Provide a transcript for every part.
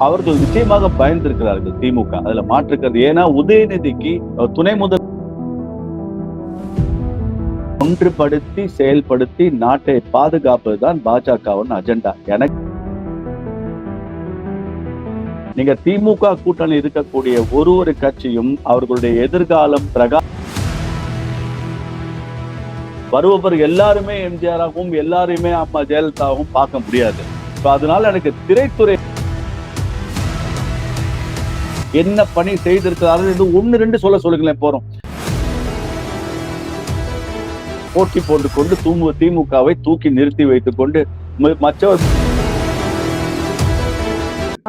அவர்கள் நிச்சயமாக பயந்திருக்கிறார்கள் திமுக, அதுல மாற்றுக்கிறது. ஏன்னா உதயநிதிக்கு துணை முதல் ஒன்றுபடுத்தி செயல்படுத்தி நாட்டை பாதுகாப்பதுதான் பாஜகவின் அஜெண்டா. எனக்கு நீங்க திமுக கூட்டணி இருக்கக்கூடிய ஒரு கட்சியும் அவர்களுடைய எதிர்காலம் வருபவர் எல்லாருமே எம்ஜிஆராகவும் எல்லாருமே அம்மா ஜெயலலிதாவும் பார்க்க முடியாது. அதனால எனக்கு திரைத்துறை என்ன பணி செய்திருக்கிறார்கள் ஒன்னு ரெண்டு சொல்லுங்களேன் போறோம். போட்டி போட்டுக் கொண்டு திமுகவை தூக்கி நிறுத்தி வைத்துக் கொண்டு மற்றவர்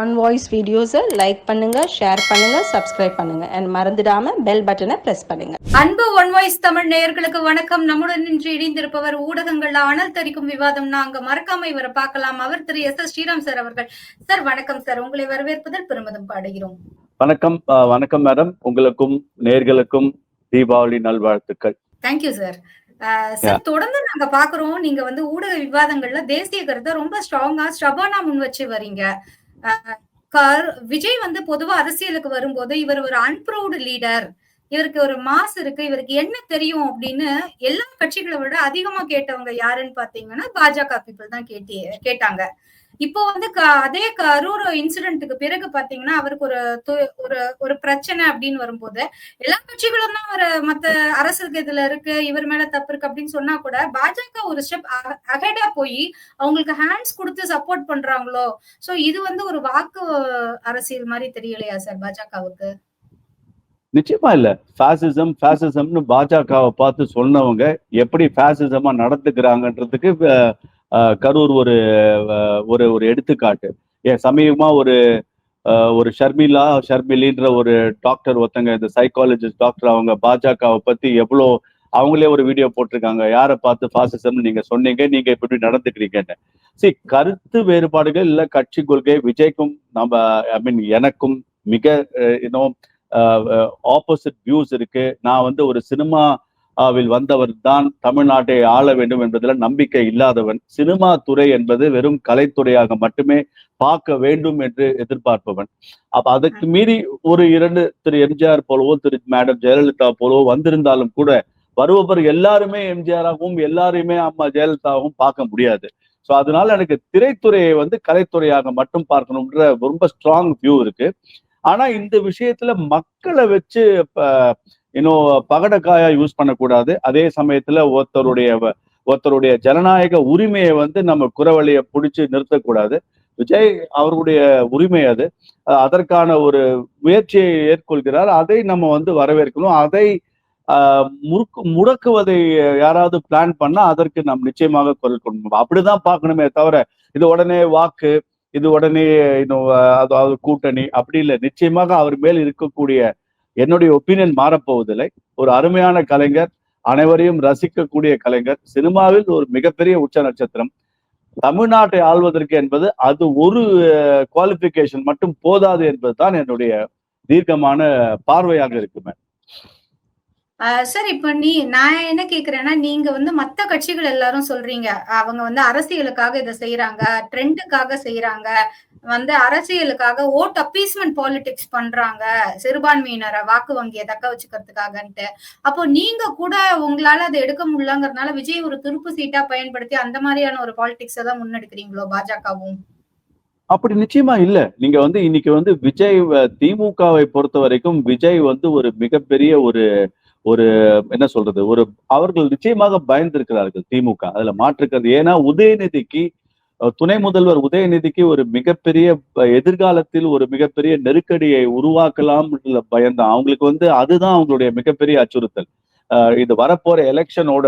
ஒன் வாய்ஸ் வீடியோஸை லைக் பண்ணுங்க, ஷேர் பண்ணுங்க, சப்ஸ்கிரைப் பண்ணுங்க and மறந்துடாம பெல் பட்டனை பிரஸ் பண்ணுங்க. அன்பு ஒன் வாய்ஸ் தமிழ் நேயர்களுக்கு வணக்கம். நம்முடன் இன்று இணைந்திருப்பவர் ஊடகங்கள்ல அனல் தரிக்கும் விவாதம். நாங்க மறக்காம இவரை பார்க்கலாம். அவர் திரு எஸ் ஸ்ரீராம் சார் அவர்கள். சார் வணக்கம் சார், உங்களை வரவேற்பதில் பெருமிதம் பாடுகிறோம். வணக்கம். வணக்கம் மேடம், உங்களுக்கும் நேயர்களுக்கும் தீபாவளி நல்வாழ்த்துக்கள். Thank you sir. சார் தொடர்ந்து நாங்க பாக்குறோம், நீங்க வந்து ஊடக விவாதங்கள்ல தேசிய கருத்தை ரொம்ப ஸ்ட்ராங்கா ஸ்டபானா முன் வச்சு வரீங்க. விஜய் வந்து பொதுவா அரசியலுக்கு வரும்போது இவர் ஒரு அன்ப்ரூவ்டு லீடர், இவருக்கு ஒரு மாஸ் இருக்கு, இவருக்கு என்ன தெரியும் அப்படின்னு எல்லா கட்சிகளை விட அதிகமா கேட்டவங்க யாருன்னு பாத்தீங்கன்னா பாஜக பீப்புள் தான் கேட்டாங்க. இப்போ வந்து அதே கரூர் இன்சிடென்ட்டுக்கு பிறகு பாத்தீங்கன்னா அவருக்கு ஒரு பிரச்சனை அப்படின்னு வரும்போது எல்லா கட்சிகளும் தான் அவர் மத்த அரசுக்கு இதுல இருக்கு, இவர் மேல தப்பு இருக்கு அப்படின்னு சொன்னா கூட பாஜக ஒரு ஸ்டெப் அஹெடா போய் அவங்களுக்கு ஹேண்ட்ஸ் கொடுத்து சப்போர்ட் பண்றாங்களோ. சோ இது வந்து ஒரு வாக்கு அரசியல் மாதிரி தெரியலையா சார் பாஜகவுக்கு? நிச்சயமா இல்ல. பாசிசம்னு பாஜகவை பார்த்து சொன்னவங்க எப்படி பாசிசமா நடந்துக்கிறாங்கன்றதுக்கு கரூர் ஒரு எடுத்துக்காட்டு. சமீபமா ஒரு ஷர்மிலின்ற ஒரு டாக்டர் ஒருத்தங்க, இந்த சைக்காலஜிஸ்ட் டாக்டர், அவங்க பாஜகவை பத்தி எவ்வளோ அவங்களே ஒரு வீடியோ போட்டிருக்காங்க. யாரை பார்த்து பாசிசம் நீங்க சொன்னீங்க, நீங்க இப்படி நடந்துக்கிறீங்கன்னு. கருத்து வேறுபாடுகள் இல்ல, கட்சி கொள்கை விஜய்க்கும் எனக்கும் மிக ஆப்போசிட் வியூஸ் இருக்கு. நான் வந்து ஒரு சினிமாவில் வந்தவர் தான், தமிழ்நாட்டை ஆள வேண்டும் என்பதில் நம்பிக்கை இல்லாதவன். சினிமா துறை என்பது வெறும் கலைத்துறையாக மட்டுமே பார்க்க வேண்டும் என்று எதிர்பார்ப்பவன். அப்ப அதற்கு மீறி ஒரு இரண்டு திரு எம்ஜிஆர் போலவோ திரு மேடம் ஜெயலலிதா போலவோ வந்திருந்தாலும் கூட வருபவர் எல்லாருமே எம்ஜிஆராகவும் எல்லாருமே அம்மா ஜெயலலிதாவும் பார்க்க முடியாது. ஸோ அதனால எனக்கு திரைத்துறையை வந்து கலைத்துறையாக மட்டும் பார்க்கணும்ன்ற ரொம்ப ஸ்ட்ராங் வியூ இருக்கு. ஆனா இந்த விஷயத்துல மக்களை வச்சு இன்னும் பகடக்காயா யூஸ் பண்ணக்கூடாது. அதே சமயத்துல ஒருத்தருடைய ஜனநாயக உரிமையை வந்து நம்ம குறவழியை பிடிச்சு நிறுத்தக்கூடாது. விஜய் அவர்களுடைய உரிமை அது, அதற்கான ஒரு முயற்சியை ஏற்கொள்கிறார். அதை நம்ம வந்து வரவேற்கணும். அதை முடக்குவதை யாராவது பிளான் பண்ணா அதற்கு நாம் நிச்சயமாக குரல் கொடுக்கணும். அப்படிதான் பார்க்கணுமே தவிர இது உடனே வாக்கு, இது உடனே அதாவது கூட்டணி அப்படி இல்லை. நிச்சயமாக அவர் மேல் இருக்கக்கூடிய என்னுடைய ஒப்பீனியன் மாறப்போவதில்லை. ஒரு அருமையான கலைஞர், அனைவரையும் ரசிக்கக்கூடிய கலைஞர், சினிமாவில் ஒரு மிகப்பெரிய உச்ச நட்சத்திரம். தமிழ்நாட்டை ஆள்வதற்கு என்பது அது ஒரு குவாலிபிகேஷன் மட்டும் போதாது என்பதுதான் என்னுடைய தீர்க்கமான பார்வையாக இருக்குமே. சார் இப்ப நான் என்ன கேக்குறேன்னா, நீங்க வந்து மத்த கட்சிகள் எல்லாரும் சொல்றீங்க அவங்க வந்து அரசியலுக்காக இதை செய்யறாங்க, ட்ரெண்டுக்காக செய்யறாங்க, வந்து அரசியலுக்காக ஓட் அப்பீஸ்மெண்ட் பாலிடிக்ஸ் பண்றாங்க, சிறுபான்மையினரை வாக்கு வங்கியை தக்க வச்சுக்கிறதுக்காகன்ட்டு. அப்போ நீங்க கூட உங்களால அதை எடுக்க முடியலங்கிறதுனால விஜய் ஒரு துருப்பு சீட்டா பயன்படுத்தி அந்த மாதிரியான ஒரு பாலிடிக்ஸை தான் முன்னெடுக்கிறீங்களோ பாஜகவும்? அப்படி நிச்சயமா இல்ல. நீங்க வந்து இன்னைக்கு வந்து விஜய் திமுகவை பொறுத்த வரைக்கும் விஜய் வந்து ஒரு மிகப்பெரிய ஒரு என்ன சொல்றது, அவர்கள் நிச்சயமாக பயந்திருக்கிறார்கள் திமுக, அதுல மாற்றுக்கிறது. ஏன்னா உதயநிதிக்கு, துணை முதல்வர் உதயநிதிக்கு ஒரு மிகப்பெரிய எதிர்காலத்தில் ஒரு மிகப்பெரிய நெருக்கடியை உருவாக்கலாம் பயந்தான். அவங்களுக்கு வந்து அதுதான் அவங்களுடைய மிகப்பெரிய அச்சுறுத்தல். இது வரப்போற எலெக்ஷனோட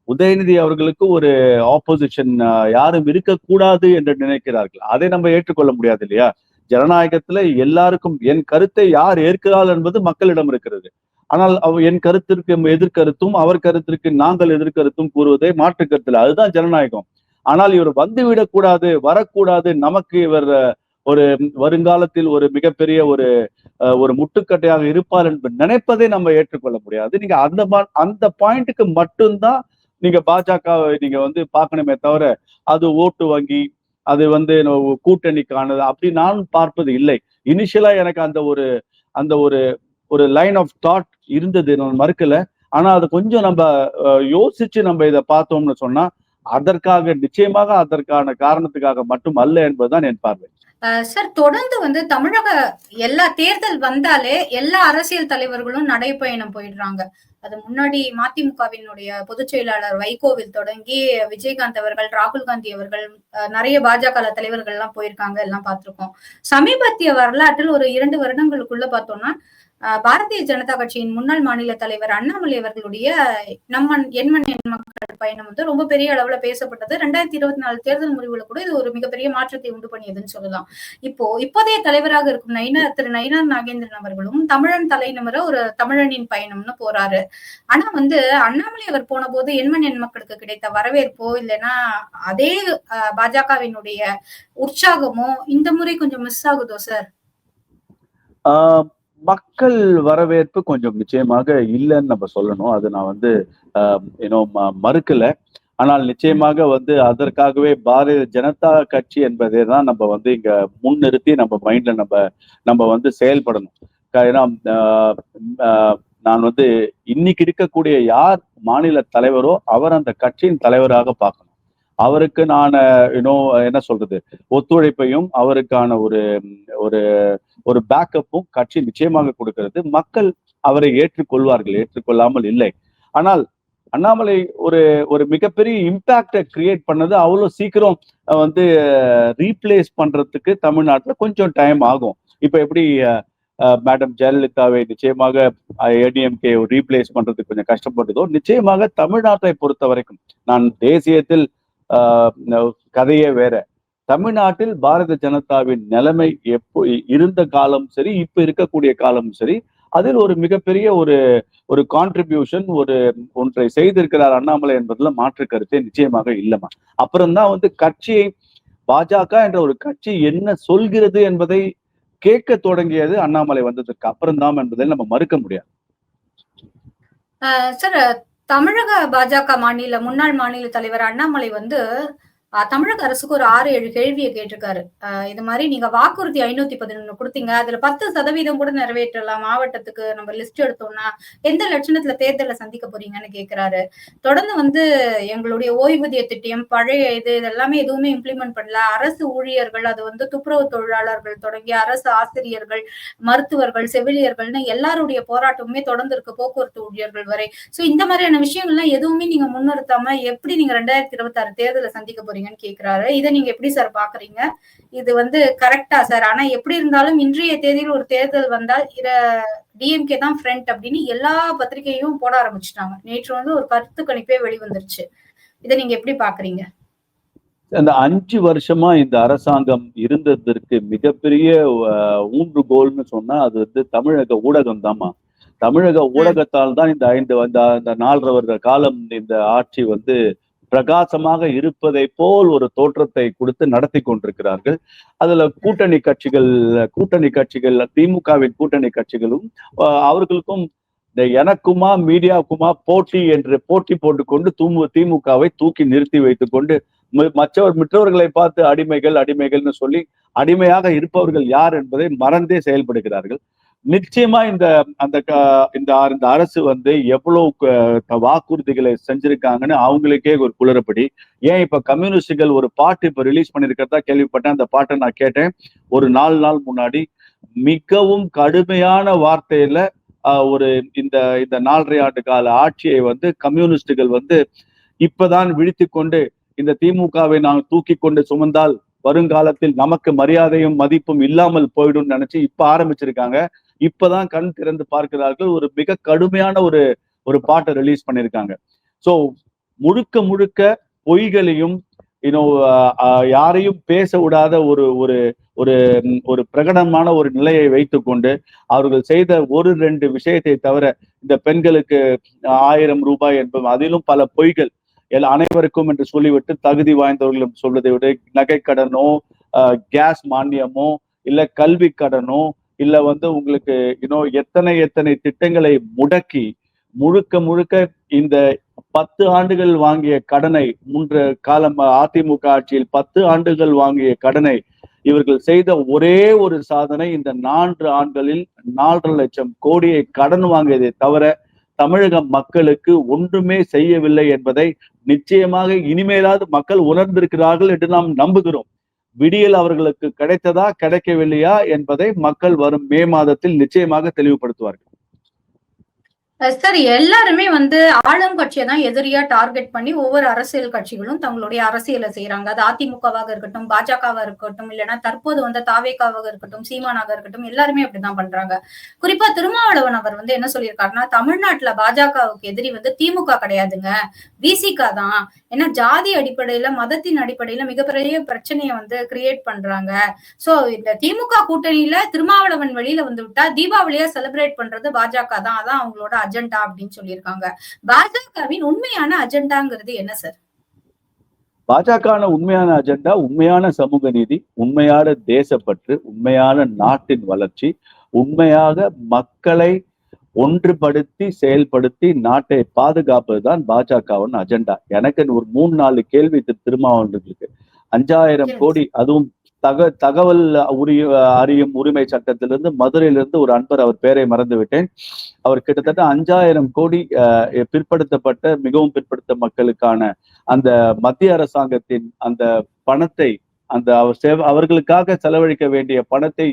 உதயநிதி அவர்களுக்கு ஒரு ஆப்போசிஷன் யாரும் இருக்கக்கூடாது என்று நினைக்கிறார்கள். அதை நம்ம ஏற்றுக்கொள்ள முடியாது இல்லையா? ஜனநாயகத்துல எல்லாருக்கும் என் கருத்தை யார் ஏற்கிறாள் என்பது மக்களிடம் இருக்கிறது. ஆனால் என் கருத்திற்கு எதிர்கருத்தும் அவர் கருத்திற்கு நாங்கள் எதிர்கருத்தும் கூறுவதை மாற்று கருத்துல, அதுதான் ஜனநாயகம். ஆனால் இவர் வந்துவிடக்கூடாது, வரக்கூடாது, நமக்கு இவர் ஒரு வருங்காலத்தில் ஒரு மிகப்பெரிய ஒரு முட்டுக்கட்டையாக இருப்பார் என்று நினைப்பதை நம்ம ஏற்றுக்கொள்ள முடியாது. நீங்க அந்த பாயிண்ட்டுக்கு மட்டும்தான் நீங்க பாஜகவை நீங்க வந்து பார்க்கணுமே தவிர அது ஓட்டு வங்கி அது வந்து கூட்டணிக்கானது அப்படி நான் பார்ப்பது இல்லை. இனிஷியலா எனக்கு அந்த ஒரு ஒரு லைன் ஆஃப் தாட் இருந்தது, நான் மறுக்கல. ஆனா அது கொஞ்சம் நம்ம யோசிச்சு நம்ம இதை பார்த்தோம்னு சொன்னா நிச்சயமாக அதற்கான காரணத்துக்காக மட்டும் அல்ல என்பதுதான் என் பார்வை. சார், தொடர்ந்து வந்து தமிழக எல்லா தேர்தல் வந்தாலே எல்லா அரசியல் தலைவர்களும் நடைப்பயணம் போயிடுறாங்க. அது முன்னாடி மதிமுகவினுடைய பொதுச் செயலாளர் வைகோவில் தொடங்கி விஜயகாந்த் அவர்கள், ராகுல் காந்தி அவர்கள், நிறைய பாஜக தலைவர்கள் எல்லாம் போயிருக்காங்க, எல்லாம் பார்த்திருக்கோம். சமீபத்திய வரலாற்றில் ஒரு 2 வருடங்களுக்குள்ள பார்த்தோம்னா பாரதிய ஜனதா கட்சியின் முன்னாள் மாநில தலைவர் அண்ணாமலை அவர்களுடைய எண்மண் எண் மக்கள் பயணம் வந்து ரொம்ப பெரிய அளவுல பேசப்பட்டது. 2024 தேர்தல் முடிவுல கூட இது ஒரு மிகப்பெரிய மாற்றத்தை உண்டு பண்ணியதுன்னு சொல்லலாம். இப்போதைய தலைவராக இருக்கும் திரு நயினார் நாகேந்திரன் அவர்களும் தமிழன் தலைநிமிர ஒரு தமிழனின் பயணம்னு போறாரு. ஆனா வந்து அண்ணாமலை அவர் போன போது எண்மண் எண் மக்களுக்கு கிடைத்த வரவேற்போ இல்லைன்னா அதே பாஜகவினுடைய உற்சாகமோ இந்த முறை கொஞ்சம் மிஸ் ஆகுதோ சார்? மக்கள் வரவேற்பு கொஞ்சம் நிச்சயமாக இல்லைன்னு நம்ம சொல்லணும். அது நான் வந்து மறுக்கல. ஆனால் நிச்சயமாக வந்து அதற்காகவே பாரதிய ஜனதா கட்சி என்பதை தான் நம்ம வந்து இங்க முன்னிறுத்தி நம்ம மைண்ட்ல நம்ம வந்து செயல்படணும். ஏன்னா நான் வந்து இன்னைக்கு இருக்கக்கூடிய யார் மாநில தலைவரோ அவர் அந்த கட்சியின் தலைவராக பார்க்கணும். அவருக்கு நான் என்ன சொல்றது, ஒத்துழைப்பையும் அவருக்கான ஒரு ஒரு ஒரு பேக்கப்பும் கட்சி நிச்சயமாக கொடுக்கிறது. மக்கள் அவரை ஏற்றுக்கொள்வார்கள், ஏற்றுக்கொள்ளாமல் இல்லை. ஆனால் அண்ணாமலை ஒரு மிகப்பெரிய இம்பாக்டை கிரியேட் பண்ணது அவ்வளவு சீக்கிரம் வந்து ரீப்ளேஸ் பண்றதுக்கு தமிழ்நாட்டுல கொஞ்சம் டைம் ஆகும். இப்ப எப்படி மேடம் ஜெயலலிதாவை நிச்சயமாக ஏடிஎம்கே ரீப்ளேஸ் பண்றதுக்கு கொஞ்சம் கஷ்டப்பட்டதோ, நிச்சயமாக தமிழ்நாட்டை பொறுத்த வரைக்கும், நான் தேசியத்தில் கதையே வேற, தமிழ்நாட்டில் பாரதிய ஜனதாவின் நிலைமை இருந்த காலம் சரி, இப்ப இருக்கக்கூடிய காலம் சரி, அதில் ஒரு மிகப்பெரிய ஒரு கான்ட்ரிபியூஷன் ஒன்றை செய்திருக்கிறார் அண்ணாமலை என்பதுல மாற்று கருத்தே நிச்சயமாக இல்லைமா. அப்புறம்தான் வந்து கட்சியை பாஜக என்ற ஒரு கட்சி என்ன சொல்கிறது என்பதை கேட்க தொடங்கியது அண்ணாமலை வந்ததற்கு அப்புறம்தான் என்பதை நம்ம மறுக்க முடியாது. சார், தமிழக பாஜக முன்னாள் மாநில தலைவர் அண்ணாமலை வந்து தமிழக அரசுக்கு ஒரு 6-7 கேள்வியை கேட்டிருக்காரு. இது மாதிரி நீங்க வாக்குறுதி 511 கொடுத்தீங்க, அதுல 10% கூட நிறைவேற்றலாம், மாவட்டத்துக்கு நம்ம லிஸ்ட் எடுத்தோம்னா எந்த லட்சணத்துல தேர்தலை சந்திக்க போறீங்கன்னு கேட்கிறாரு. தொடர்ந்து வந்து எங்களுடைய ஓய்வூதிய திட்டம் பழைய இது எல்லாமே எதுவுமே இம்ப்ளிமெண்ட் பண்ணல, அரசு ஊழியர்கள், அது வந்து துப்புரவு தொழிலாளர்கள் தொடங்கி அரசு ஆசிரியர்கள், மருத்துவர்கள், செவிலியர்கள்னு எல்லாருடைய போராட்டமுமே தொடர்ந்து இருக்கு, போக்குவரத்து ஊழியர்கள் வரை. சோ இந்த மாதிரியான விஷயங்கள்லாம் எதுவுமே நீங்க முன்னிறுத்தாம எப்படி நீங்க 2026 தேர்தலை சந்திக்க போறீங்க கேக்குறாரு. இதை நீங்க எப்படி சார் பாக்குறீங்க? இது வந்து கரெக்டா சார்? ஆனா எப்படி இருந்தாலும் இன்றைய தேதியில் ஒரு தேர்தல் வந்தால் டிஎம்கே தான் ஃப்ரண்ட் அப்படின்னு எல்லா பத்திரிகையும் போட ஆரம்பிச்சுட்டாங்க. நேற்று வந்து ஒரு கருத்து கணிப்பே வெளிவந்துருச்சு. இதை நீங்க எப்படி பாக்குறீங்க? அந்த 5 வருஷமா இந்த அரசாங்கம் இருந்ததற்கு மிகப்பெரிய ஊன்றுகோல்னு சொன்னா அது வந்து தமிழக ஊடகம் தாமா. தமிழக ஊடகத்தால் தான் இந்த 4.5 வருட காலம் இந்த ஆட்சி வந்து பிரகாசமாக இருப்பதை போல் ஒரு தோற்றத்தை கொடுத்து நடத்தி கொண்டிருக்கிறார்கள். அதுல கூட்டணி கட்சிகள் திமுகவின் கூட்டணி கட்சிகளும் அவர்களுக்கும் எனக்குமா மீடியாவுக்குமா போட்டி என்று போட்டி போட்டுக்கொண்டு திமுகவை தூக்கி நிறுத்தி வைத்துக் கொண்டு மற்றவர்களை பார்த்து அடிமைகள்னு சொல்லி அடிமையாக இருப்பவர்கள் யார் என்பதை மறந்தே செயல்படுகிறார்கள். நிச்சயமா இந்த அரசு வந்து எவ்வளவு வாக்குறுதிகளை செஞ்சிருக்காங்கன்னு அவங்களுக்கே ஒரு குளறுபடி. ஏன் இப்ப கம்யூனிஸ்டுகள் ஒரு பாட்டு இப்ப ரிலீஸ் பண்ணிருக்கிறதா கேள்விப்பட்டேன். அந்த பாட்டை நான் கேட்டேன் ஒரு 4 நாள் முன்னாடி. மிகவும் கடுமையான வார்த்தையில இந்த 4.5 ஆண்டு கால ஆட்சியை வந்து கம்யூனிஸ்டுகள் வந்து இப்பதான் விழித்து கொண்டு இந்த திமுகவை நாங்கள் தூக்கி கொண்டு சுமந்தால் வருங்காலத்தில் நமக்கு மரியாதையும் மதிப்பும் இல்லாமல் போயிடும் நினைச்சு இப்ப ஆரம்பிச்சிருக்காங்க. இப்பதான் கண் திறந்து பார்க்கிறார்கள். ஒரு மிக கடுமையான ஒரு பாட்டை ரிலீஸ் பண்ணிருக்காங்க. சோ முழுக்க பொய்களையும் யாரையும் பேச விடாத ஒரு பிரகடனமான ஒரு நிலையை வைத்துக்கொண்டு அவர்கள் செய்த 1-2 விஷயத்தை தவிர இந்த பெண்களுக்கு 1000 ரூபாய் என்பது அதிலும் பல பொய்கள் அனைவருக்கும் என்று சொல்லிவிட்டு தகுதி வாய்ந்தவர்களும் சொல்வதை விட நகைக்கடனோ கேஸ் மானியமோ இல்ல கல்வி கடனோ இல்ல வந்து உங்களுக்கு எத்தனை திட்டங்களை முடக்கி முழுக்க முழுக்க இந்த 10 ஆண்டுகள் வாங்கிய கடனை, முன்ற காலம் அதிமுக ஆட்சியில் 10 ஆண்டுகள் வாங்கிய கடனை இவர்கள் செய்த ஒரே ஒரு சாதனை இந்த 4 ஆண்டுகளில் 4.5 லட்சம் கோடியை கடன் வாங்கியதை தவிர தமிழக மக்களுக்கு ஒன்றுமே செய்யவில்லை என்பதை நிச்சயமாக இனிமேலாவது மக்கள் உணர்ந்திருக்கிறார்கள் என்று நாம் நம்புகிறோம். விடியல் அவர்களுக்கு கிடைத்ததா கிடைக்கவில்லையா என்பதை மக்கள் வரும் மே மாதத்தில் நிச்சயமாக தெளிவுபடுத்துவார்கள். சார், எல்லாருமே வந்து ஆளும் கட்சியை தான் எதிரியா டார்கெட் பண்ணி ஒவ்வொரு அரசியல் கட்சிகளும் தங்களுடைய அரசியலை செய்யறாங்க. அது அதிமுகவாக இருக்கட்டும், பாஜகவா இருக்கட்டும், இல்லைன்னா தற்போது வந்த தாவேகாவாக இருக்கட்டும், சீமானாக இருக்கட்டும், எல்லாருமே அப்படிதான் பண்றாங்க. குறிப்பா திருமாவளவன் அவர் வந்து என்ன சொல்லியிருக்காருன்னா, தமிழ்நாட்டுல பாஜகவுக்கு எதிரி வந்து திமுக கிடையாதுங்க, விசிக தான். ஏன்னா ஜாதி அடிப்படையில, மதத்தின் அடிப்படையில மிகப்பெரிய பிரச்சனையை வந்து கிரியேட் பண்றாங்க. சோ இந்த திமுக கூட்டணியில திருமாவளவன் வெளியில வந்து விட்டா தீபாவளியா செலிப்ரேட் பண்றது பாஜக தான், அதான் அவங்களோட அஜெண்டா அப்படின்னு சொல்லியிருக்காங்க. பாஜகவின் உண்மையான அஜெண்டாங்கிறது என்ன சார்? பாஜக உண்மையான அஜெண்டா உண்மையான சமூக நீதி, உண்மையான தேசப்பற்று, உண்மையான நாட்டின் வளர்ச்சி, உண்மையாக மக்களை ஒன்றுபடுத்தி செயல்படுத்தி நாட்டை பாதுகாப்பதுதான் பாஜகவின் அஜெண்டா. எனக்கு ஒரு 3-4 கேள்வி திருமாவளவனுக்கு. 5000 கோடி, அதுவும் தகவல் அறியும் உரிமை சட்டத்திலிருந்து மதுரையிலிருந்து ஒரு அன்பர், அவர் பேரை மறந்து விட்டேன், அவர் கிட்டத்தட்ட 5000 கோடி பிற்படுத்தப்பட்ட மிகவும் பிற்படுத்த மக்களுக்கான அந்த மத்திய அரசாங்கத்தின் அந்த பணத்தை, அந்த அவர்களுக்காக செலவழிக்க வேண்டிய பணத்தை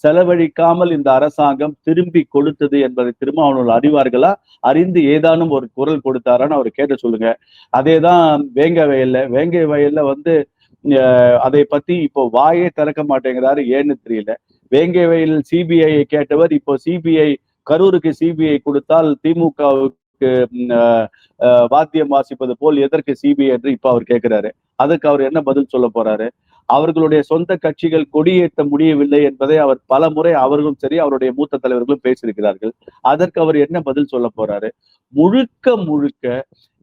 செலவழிக்காமல் இந்த அரசாங்கம் திரும்பி கொடுத்தது என்பதை திருமாவளவன் அறிவார்களா? அறிந்து ஏதானும் ஒரு குரல் கொடுத்தாரான்னு அவர் கேட்டு சொல்லுங்க. அதேதான் வேங்கை வயல்ல வந்து அதை பத்தி இப்போ வாயே திறக்க மாட்டேங்கிறாரு, ஏன்னு தெரியல. வேங்கை வயலில் சிபிஐ கேட்டவர் இப்போ சிபிஐ, கரூருக்கு சிபிஐ கொடுத்தால் திமுகவுக்கு வாத்தியம் வாசிப்பது போல் எதற்கு சிபிஐ என்று இப்ப அவர் கேட்கிறாரு. அதுக்கு அவர் என்ன பதில் சொல்ல போறாரு? அவர்களுடைய சொந்த கட்சிகள் கொடியேற்ற முடியவில்லை என்பதை அவர் பல முறை அவர்களும் சரி அவருடைய மூத்த தலைவர்களும் பேசியிருக்கிறார்கள். அதற்கு அவர் என்ன பதில் சொல்ல போறாரு? முழுக்க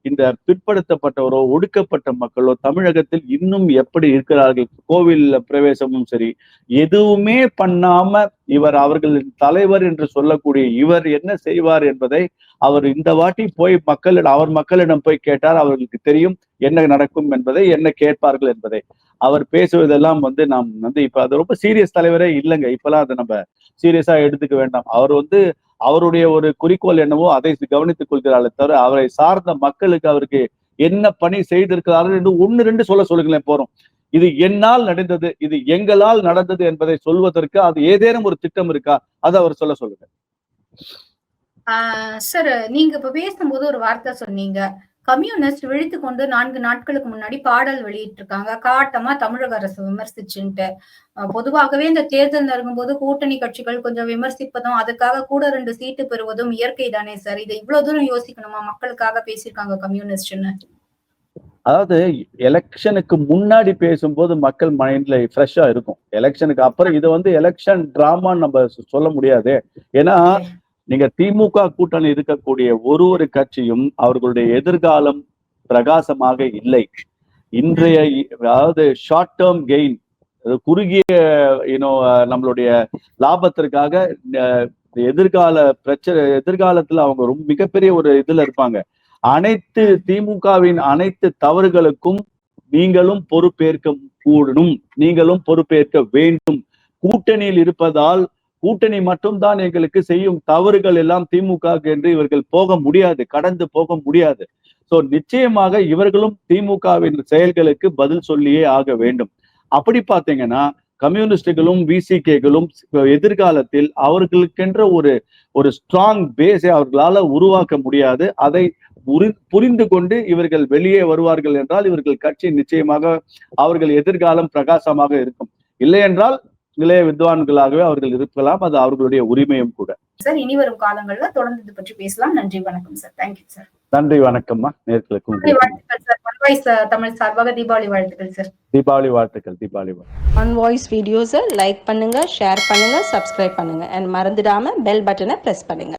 இந்த பிற்படுத்தப்பட்டவரோ ஒடுக்கப்பட்ட மக்களோ தமிழகத்தில் இன்னும் எப்படி இருக்கிறார்கள்? கோவில் பிரவேசமும் சரி எதுவுமே பண்ணாம இவர் அவர்களின் தலைவர் என்று சொல்லக்கூடிய இவர் என்ன செய்வார் என்பதை அவர் இந்த வாட்டி போய் மக்களிடம் போய் கேட்டார். அவர்களுக்கு தெரியும் என்ன நடக்கும் என்பதை, என்ன கேட்பார்கள் என்பதை. அவர் பேசுவதெல்லாம் வந்து நாம் வந்து இப்ப அது ரொம்ப சீரியஸ் தலைவரே இல்லைங்க. இப்பெல்லாம் அதை நம்ம சீரியஸா எடுத்துக்க வேண்டாம். அவர் வந்து அவருடைய ஒரு குறிக்கோள் என்னவோ அதை கவனித்துக் கொள்கிறார்களே தவிர அவரை சார்ந்த மக்களுக்கு அவருக்கு என்ன பணி செய்திருக்கிறார்கள் என்று 1-2 சொல்லுங்களேன் போறோம். இது என்னால் நடந்தது, இது எங்களால் நடந்தது என்பதை சொல்வதற்கு அது ஏதேனும் ஒரு திட்டம் இருக்கா? அதை அவர் சொல்லுங்க. சார், நீங்க இப்ப பேசும்போது ஒரு வார்த்தை சொன்னீங்க, கம்யூனிஸ்ட் விழித்து கொண்டு 4 நாட்களுக்கு முன்னாடி பாடல் வெளியிட்டு இருக்காங்க, காட்டமா தமிழக அரசு விமர்சிச்சுட்டு. பொதுவாகவே இந்த தேர்தல் நெருங்கும்போது கூட்டணி கட்சிகள் கொஞ்சம் விமர்சிப்பதும் அதுக்காக கூட 2 சீட்டு பெறுவதும் இயற்கை தானே சார். இதை இவ்வளவு தூரம் யோசிக்கணுமா? மக்களுக்காக பேசியிருக்காங்க கம்யூனிஸ்ட்னு. அதாவது எலெக்ஷனுக்கு முன்னாடி பேசும்போது மக்கள் மைண்ட்ல ஃப்ரெஷ்ஷா இருக்கும். எலெக்ஷனுக்கு அப்புறம் இது வந்து எலெக்ஷன் டிராமான்னு நம்ம சொல்ல முடியாது. ஏன்னா நீங்க திமுக கூட்டணி இருக்கக்கூடிய ஒரு கட்சியும் அவர்களுடைய எதிர்காலம் பிரகாசமாக இல்லை. இன்றைய அதாவது ஷார்ட் டேர்ம் கெயின், குறுகிய நம்மளுடைய லாபத்திற்காக எதிர்காலத்துல அவங்க ரொம்ப மிகப்பெரிய ஒரு இதுல இருப்பாங்க. அனைத்து திமுகவின் அனைத்து தவறுகளுக்கும் நீங்களும் பொறுப்பேற்க கூடணும், நீங்களும் பொறுப்பேற்க வேண்டும். கூட்டணியில் இருப்பதால் கூட்டணி மட்டும்தான் எங்களுக்கு செய்யும் தவறுகள் எல்லாம் திமுக என்று இவர்கள் போக முடியாது, கடந்து போக முடியாது. சோ நிச்சயமாக இவர்களும் திமுகவின் செயல்களுக்கு பதில் சொல்லியே ஆக வேண்டும். அப்படி பாத்தீங்கன்னா கம்யூனிஸ்டுகளும் விசிகேகளும் எதிர்காலத்தில் அவர்களுக்கென்ற ஒரு ஸ்ட்ராங் பேஸை அவர்களால உருவாக்க முடியாது. அதை புரிந்து கொண்டு இவர்கள் வெளியே வருவார்கள் என்றால் இவர்கள் கட்சி நிச்சயமாக அவர்கள் எதிர்காலம் பிரகாசமாக இருக்கும். இல்லை என்றால் இளைய வித்வான்களாகவே அவர்கள் இருக்கலாம். அது அவர்களுடைய உரிமையும் கூட. சார், இனி வரும் காலங்கள்ல தொடர்ந்து இது பற்றி பேசலாம். நன்றி, வணக்கம் சார். Thank you sir. நன்றி, வணக்கம்மா. நேர்களுக்கும் வாழ்த்துக்கள் சார். ஒன் வாய்ஸ் தமிழ் சார்பாக தீபாவளி வாழ்த்துக்கள் சார். தீபாவளி வாழ்த்துக்கள். தீபாவளி வாழ்த்துக்கள். ஒன் வாய்ஸ் வீடியோஸை லைக் பண்ணுங்க, ஷேர் பண்ணுங்க, சப்ஸ்கிரைப் பண்ணுங்க. அண்ட் மறந்துடாம பெல் பட்டனை பிரஸ் பண்ணுங்க.